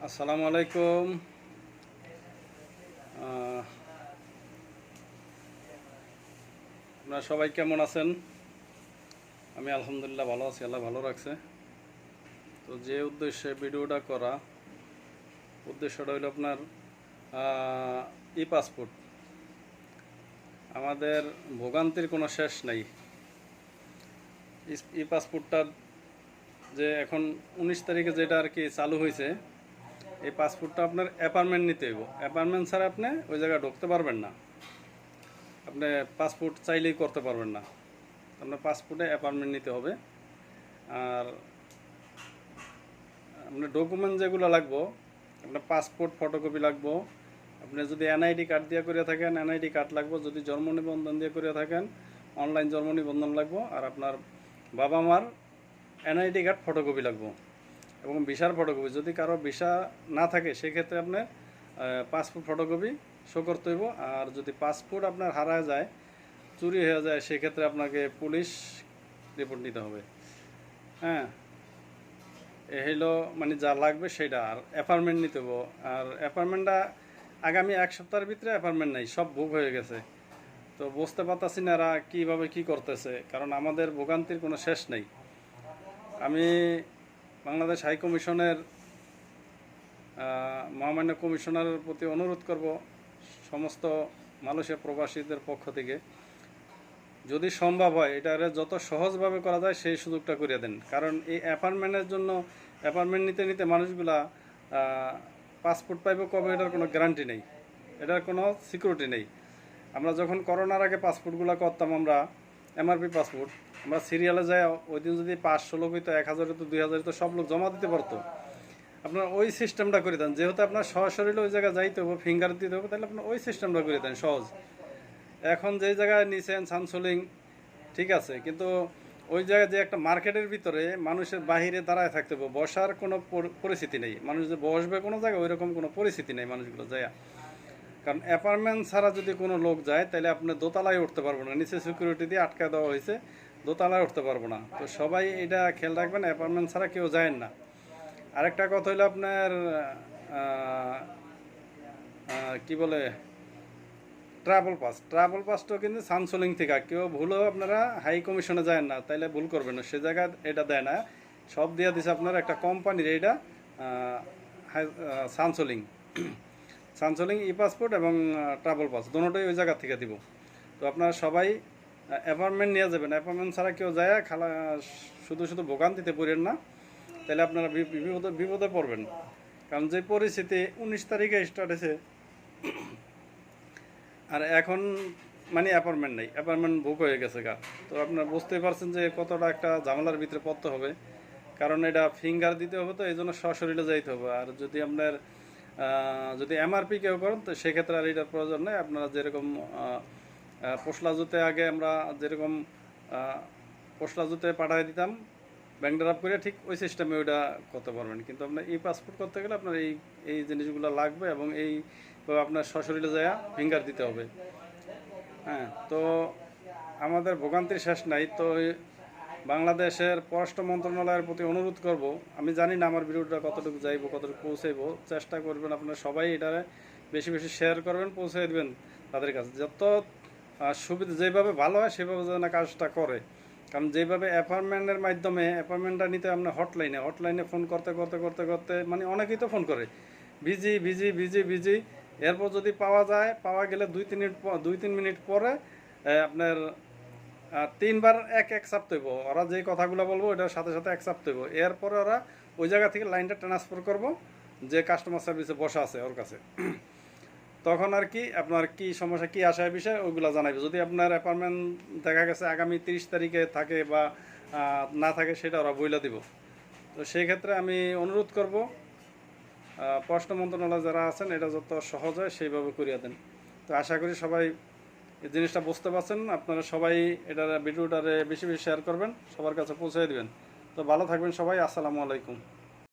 আসসালামু আলাইকুম। আপনারা সবাই কেমন আছেন? আমি আলহামদুলিল্লাহ ভালো আছি, আল্লাহ ভালো রাখছে। তো যে উদ্দেশ্যে ভিডিওটা করা, উদ্দেশ্যটা হলো আপনার ই পাসপোর্ট। আমাদের ভোগান্তির কোনো শেষ নাই। ই পাসপোর্টটা যে এখন 19 তারিখে যেটা আর কি চালু হয়েছে, এই পাসপোর্টটা আপনার অ্যাপার্টমেন্ট নিতে হইব। অ্যাপার্টমেন্ট ছাড়া আপনি ওই জায়গায় ঢুকতে পারবেন না। আপনি পাসপোর্ট চাইলেই করতে পারবেন না। আপনার পাসপোর্টে অ্যাপার্টমেন্ট নিতে হবে। আর আপনার ডকুমেন্ট যেগুলো লাগবো, আপনার পাসপোর্ট ফটোকপি লাগবো। আপনি যদি এনআইডি কার্ড দিয়ে করে থাকেন, এনআইডি কার্ড লাগবো। যদি জন্ম নিবন্ধন দিয়ে করে থাকেন, অনলাইন জন্ম নিবন্ধন লাগবো। আর আপনার বাবা মার এনআইডি কার্ড ফটোকপি লাগবো এবং ভিসার ফটোকপি। যদি কারো ভিসা না থাকে সেক্ষেত্রে আপনার পাসপোর্ট ফটোকপি শো করতে হইব। আর যদি পাসপোর্ট আপনার হারায় যায়, চুরি হয়ে যায়, সেক্ষেত্রে আপনাকে পুলিশ রিপোর্ট নিতে হবে। হ্যাঁ, এ হইলো মানে যা লাগবে সেটা। আর অ্যাপার্টমেন্ট নিতে হবো। আর অ্যাপার্টমেন্টটা আগামী এক সপ্তাহের ভিতরে অ্যাপার্টমেন্ট নাই, সব বুক হয়ে গেছে। তো বুঝতে পারতাছি না এরা কীভাবে কী করতেছে, কারণ আমাদের ভোগান্তির কোনো শেষ নেই। আমি বাংলাদেশ হাই কমিশনের মহামান্য কমিশনারের প্রতি অনুরোধ করব, সমস্ত মালয়েশিয়া প্রবাসীদের পক্ষ থেকে যদি সম্ভব হয় এটারে যত সহজভাবে করা যায় সেই সুযোগটা করে দেন। কারণ এই অ্যাপার্টমেন্টের জন্য অ্যাপার্টমেন্ট নিতে নিতে মানুষগুলা পাসপোর্ট পাইব কবে এটার কোনো গ্যারান্টি নেই, এটার কোনো সিকিউরিটি নেই। আমরা যখন করোনার আগে পাসপোর্টগুলো করতাম, আমরা এমআরপি পাসপোর্ট, আমরা সিরিয়ালে যাই, ওই দিন যদি 500 লোক হইতো, 1000 হইতো, 2000 হইতো, সব লোক জমা দিতে পারতো। আপনার ওই সিস্টেমটা করে দেন, যেহেতু আপনার সরাসরি ওই জায়গায় যাইতে হবে, ফিঙ্গার দিতে হবে, তাহলে আপনার ওই সিস্টেমটা করে দেন সহজ। এখন যেই জায়গায় নিছেন সানসোলিং, ঠিক আছে, কিন্তু ওই জায়গায় যে একটা মার্কেটের ভিতরে মানুষের বাহিরে দাঁড়ায় থাকতে হবে, বসার কোনো পরিস্থিতি নেই। মানুষ যে বসবে কোনো জায়গায় ওই রকম কোনো পরিস্থিতি নেই মানুষগুলো যায়। কারণ অ্যাপার্টমেন্ট ছাড়া যদি কোনো লোক যায় তাহলে আপনি দোতলায় উঠতে পারবো না, নিচে সিকিউরিটি দিয়ে আটকা দেওয়া হয়েছে, দোতলায় উঠতে পারবো না। তো সবাই এটা খেয়াল রাখবেন, অ্যাপার্টমেন্ট ছাড়া কেউ যায় না। আরেকটা কথা হলো আপনার কি বলে, ট্রাভেল পাসটাও কিন্তু সানসোলিং থেকে, কেউ ভুলও আপনারা হাই কমিশনে যায় না, তাইলে ভুল করবেন না, সে জায়গায় এটা দেয় না। সব দিয়ে দিছে আপনার একটা কোম্পানির, এইটা সানসোলিং সানসোলিং ই পাসপোর্ট এবং ট্রাভেল পাস দুটোই ওই জায়গা থেকে দিব। তো আপনারা সবাই অ্যাপার্টমেন্ট নিয়ে যাবেন। অ্যাপার্টমেন্ট ছাড়া কেউ যায় শুধু শুধু ভোগান্তিতে পড়েন না, তাহলে আপনারা বিপদে পড়বেন। কারণ যে পরিস্থিতি 19 তারিখে স্টার্ট হয়েছে, আর এখন মানে অ্যাপার্টমেন্ট নেই, অ্যাপার্টমেন্ট বুক হয়ে গেছে গা। তো আপনারা বুঝতেই পারছেন যে কতটা একটা ঝামেলার ভিতরে পড়তে হবে। কারণ এটা ফিঙ্গার দিতে হবে, তো এই জন্য সশরীরে যাইতে হবে। আর যদি আপনার যদি এমআরপি কেউ করেন, তো সেক্ষেত্রে আর এটার প্রয়োজন নেই। আপনারা যেরকম পোশলা জুতে আগে আমরা যেরকম পোশলা জুতে পাঠিয়ে দিতাম ব্যাংক ড্রাফট করে, ঠিক ওই সিস্টেমে ওইটা করতে পারবেন। কিন্তু আপনার এই পাসপোর্ট করতে গেলে আপনার এই এই জিনিসগুলো লাগবে এবং এইভাবে আপনার সশরীরে যায় ফিঙ্গার দিতে হবে। হ্যাঁ, তো আমাদের ভোগান্তির শেষ নাই। তো বাংলাদেশের পররাষ্ট্র মন্ত্রণালয়ের প্রতি অনুরোধ করব, আমি জানি না আমার ভিডিওটা কতটুকু যাইব, কতটুকু পৌঁছাইব, চেষ্টা করবেন আপনারা সবাই এটা বেশি বেশি শেয়ার করবেন, পৌঁছে দেবেন তাদের কাছে। যত সুবিধা যেভাবে ভালো হয় সেভাবে যেন কাজটা করে। কারণ যেভাবে অ্যাপার্টমেন্টের মাধ্যমে অ্যাপার্টমেন্টটা নিতে আপনার হটলাইনে ফোন করতে করতে করতে করতে মানে অনেকেই তো ফোন করে, বিজি বিজি বিজি বিজি। এরপর যদি পাওয়া গেলে 2-3 মিনিট পরে আপনার 3বার এক চাপ তৈব, ওরা যে কথাগুলো বলবো ওটার সাথে সাথে এক চাপ তৈব। এরপরে ওরা ওই জায়গা থেকে লাইনটা ট্রান্সফার করব যে কাস্টমার সার্ভিসে বসা আছে ওর কাছে। তখন আর কি আপনার কি সমস্যা, কি আশায় বিষয় ওইগুলো জানাবে। যদি আপনার অ্যাপার্টমেন্ট দেখা গেছে আগামী 30 তারিখে থাকে বা না থাকে, সেটা ওরা বইলা দিব। তো সেই ক্ষেত্রে আমি অনুরোধ করব, পররাষ্ট্র মন্ত্রণালয় যারা আছেন এটা যত সহজ হয় সেইভাবে করিয়া দেন। তো আশা করি সবাই এই জিনিসটা বুঝতে পারছেন। আপনারা সবাই এটা ভিডিওটারে বেশি বেশি শেয়ার করবেন, সবার কাছে পৌঁছে দেবেন। তো ভালো থাকবেন সবাই। আসসালামু আলাইকুম।